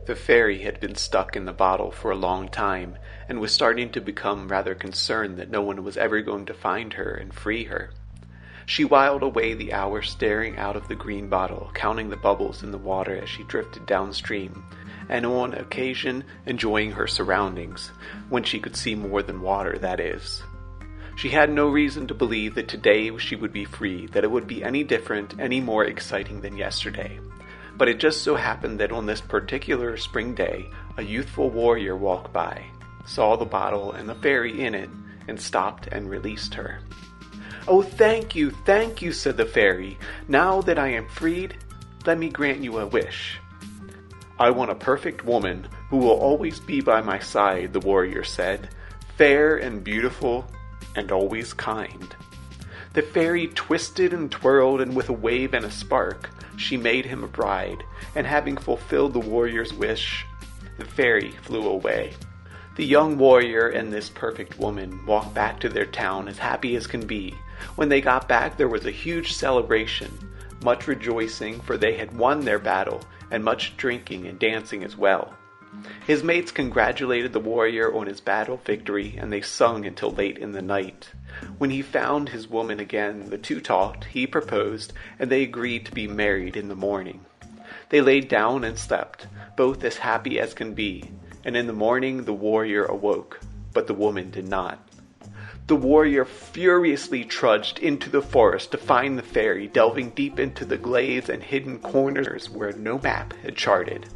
The fairy had been stuck in the bottle for a long time, and was starting to become rather concerned that no one was ever going to find her and free her. She whiled away the hours staring out of the green bottle, counting the bubbles in the water as she drifted downstream, and on occasion enjoying her surroundings, when she could see more than water, that is. She had no reason to believe that today she would be free, that it would be any different, any more exciting than yesterday. But it just so happened that on this particular spring day, a youthful warrior walked by, saw the bottle and the fairy in it, and stopped and released her. "Oh, thank you," said the fairy. "Now that I am freed, let me grant you a wish." "I want a perfect woman who will always be by my side," the warrior said, "fair and beautiful and always kind." The fairy twisted and twirled, and with a wave and a spark, she made him a bride, and having fulfilled the warrior's wish, the fairy flew away. The young warrior and this perfect woman walked back to their town as happy as can be. When they got back, there was a huge celebration, much rejoicing, for they had won their battle, and much drinking and dancing as well. His mates congratulated the warrior on his battle victory, and they sung until late in the night. When he found his woman again, the two talked, he proposed, and they agreed to be married in the morning. They laid down and slept, both as happy as can be, and in the morning the warrior awoke, but the woman did not. The warrior furiously trudged into the forest to find the fairy, delving deep into the glades and hidden corners where no map had charted.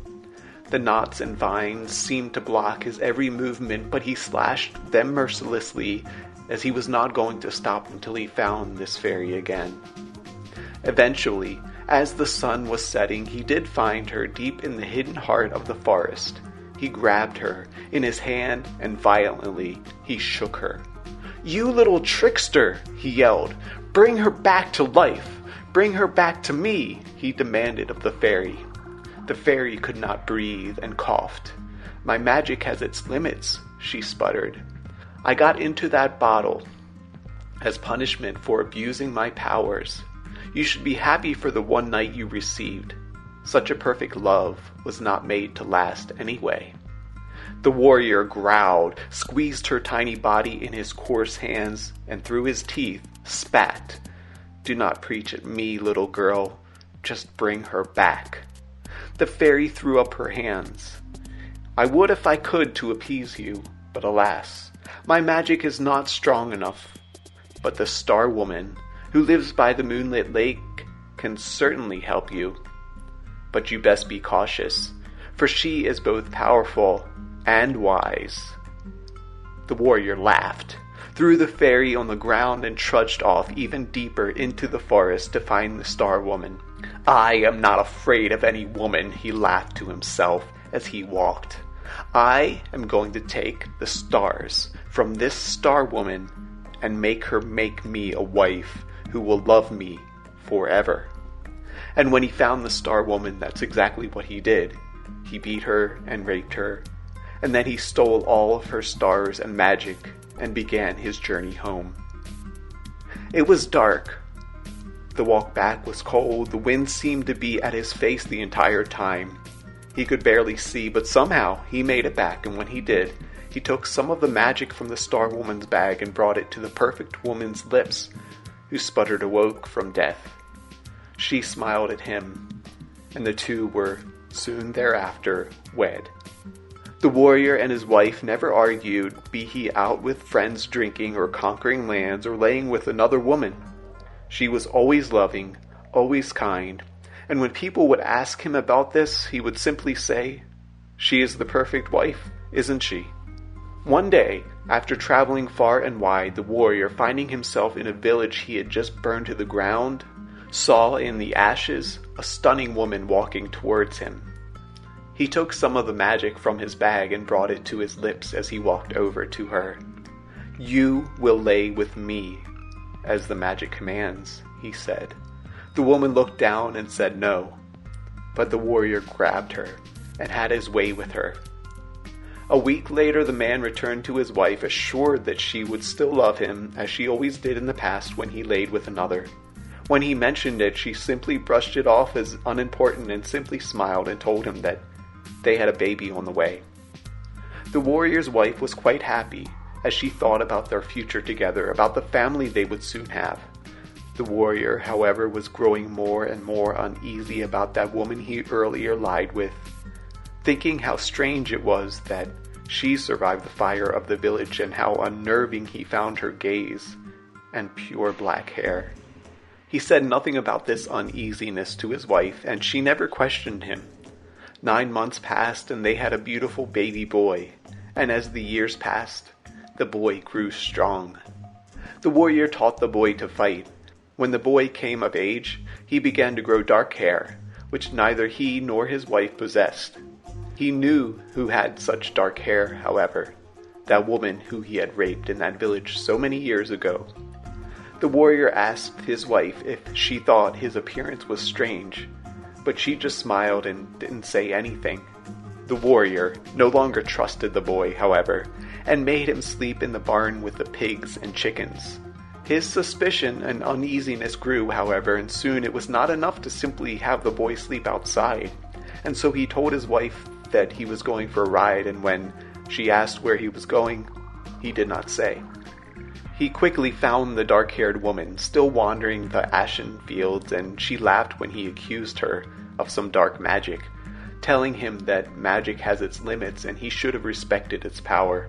The knots and vines seemed to block his every movement, but he slashed them mercilessly, as he was not going to stop until he found this fairy again. Eventually, as the sun was setting, he did find her deep in the hidden heart of the forest. He grabbed her in his hand and violently he shook her. "You little trickster!" he yelled. "Bring her back to life! Bring her back to me!" he demanded of the fairy. The fairy could not breathe and coughed. "My magic has its limits," she sputtered. "I got into that bottle as punishment for abusing my powers. You should be happy for the one night you received. Such a perfect love was not made to last anyway." The warrior growled, squeezed her tiny body in his coarse hands, and through his teeth spat. "Do not preach at me, little girl. Just bring her back." The fairy threw up her hands. "I would if I could to appease you, but alas, my magic is not strong enough. But the Star Woman, who lives by the moonlit lake, can certainly help you. But you best be cautious, for she is both powerful and wise." The warrior laughed, threw the fairy on the ground, and trudged off even deeper into the forest to find the Star Woman. "I am not afraid of any woman," he laughed to himself as he walked. "I am going to take the stars from this Star Woman and make her make me a wife who will love me forever." And when he found the Star Woman, that's exactly what he did. He beat her and raped her, and then he stole all of her stars and magic and began his journey home. It was dark. The walk back was cold. The wind seemed to be at his face the entire time. He could barely see, but somehow he made it back, and when he did, he took some of the magic from the Star Woman's bag and brought it to the perfect woman's lips, who sputtered awoke from death. She smiled at him, and the two were soon thereafter wed. The warrior and his wife never argued, be he out with friends drinking or conquering lands or laying with another woman. She was always loving, always kind, and when people would ask him about this, he would simply say, "She is the perfect wife, isn't she?" One day, after traveling far and wide, the warrior, finding himself in a village he had just burned to the ground, saw in the ashes a stunning woman walking towards him. He took some of the magic from his bag and brought it to his lips as he walked over to her. "You will lay with me, as the magic commands," he said. The woman looked down and said no, but the warrior grabbed her and had his way with her. A week later, the man returned to his wife, assured that she would still love him, as she always did in the past when he laid with another. When he mentioned it, she simply brushed it off as unimportant and simply smiled and told him that They had a baby on the way. The warrior's wife was quite happy as she thought about their future together, about the family they would soon have. The warrior, however, was growing more and more uneasy about that woman he earlier lied with, thinking how strange it was that she survived the fire of the village and how unnerving he found her gaze and pure black hair. He said nothing about this uneasiness to his wife, and she never questioned him. 9 months passed, and they had a beautiful baby boy, and as the years passed, the boy grew strong. The warrior taught the boy to fight. When the boy came of age, he began to grow dark hair, which neither he nor his wife possessed. He knew who had such dark hair, however, that woman who he had raped in that village so many years ago. The warrior asked his wife if she thought his appearance was strange, but she just smiled and didn't say anything. The warrior no longer trusted the boy, however, and made him sleep in the barn with the pigs and chickens. His suspicion and uneasiness grew, however, and soon it was not enough to simply have the boy sleep outside, and so he told his wife that he was going for a ride, and when she asked where he was going, he did not say. He quickly found the dark-haired woman, still wandering the ashen fields, and she laughed when he accused her of some dark magic, telling him that magic has its limits and he should have respected its power.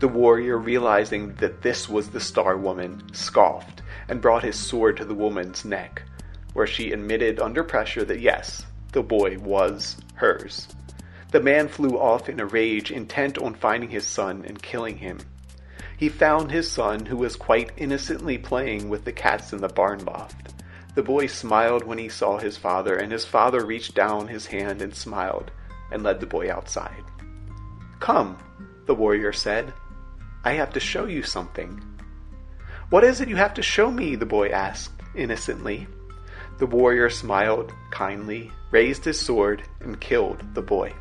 The warrior, realizing that this was the Star Woman, scoffed and brought his sword to the woman's neck, where she admitted under pressure that yes, the boy was hers. The man flew off in a rage, intent on finding his son and killing him. He found his son, who was quite innocently playing with the cats in the barn loft. The boy smiled when he saw his father, and his father reached down his hand and smiled, and led the boy outside. "Come," the warrior said. "I have to show you something." "What is it you have to show me?" the boy asked, innocently. The warrior smiled kindly, raised his sword, and killed the boy.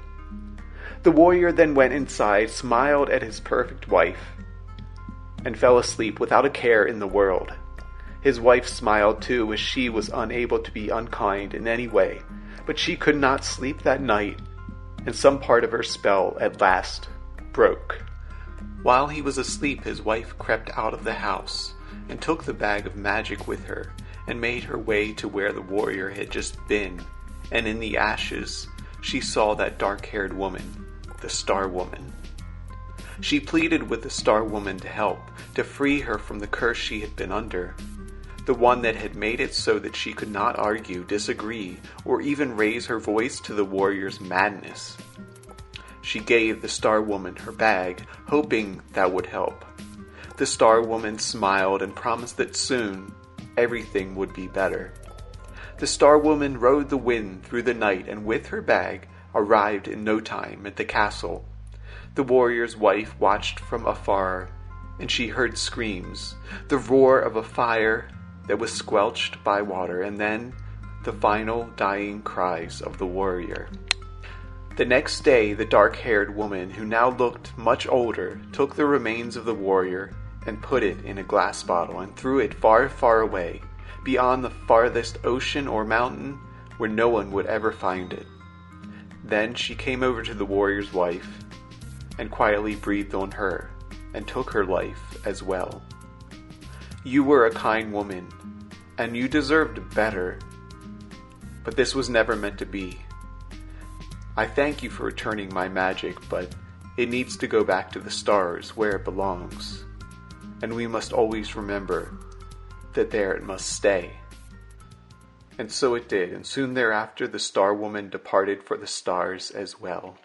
The warrior then went inside, smiled at his perfect wife, and fell asleep without a care in the world. His wife smiled too, as she was unable to be unkind in any way, but she could not sleep that night, and some part of her spell at last broke. While he was asleep, his wife crept out of the house and took the bag of magic with her and made her way to where the warrior had just been, and in the ashes she saw that dark-haired woman, the Star Woman. She pleaded with the Star Woman to help, to free her from the curse she had been under, the one that had made it so that she could not argue, disagree, or even raise her voice to the warrior's madness. She gave the Star Woman her bag, hoping that would help. The Star Woman smiled and promised that soon everything would be better. The Star Woman rode the wind through the night and with her bag arrived in no time at the castle. The warrior's wife watched from afar, and she heard screams, the roar of a fire that was squelched by water, and then the final dying cries of the warrior. The next day, the dark-haired woman, who now looked much older, took the remains of the warrior and put it in a glass bottle and threw it far, far away, beyond the farthest ocean or mountain where no one would ever find it. Then she came over to the warrior's wife and quietly breathed on her and took her life as well. You were a kind woman, and you deserved better, but this was never meant to be. I thank you for returning my magic, but it needs to go back to the stars where it belongs, and we must always remember that there it must stay. And so it did, and soon thereafter the Star Woman departed for the stars as well.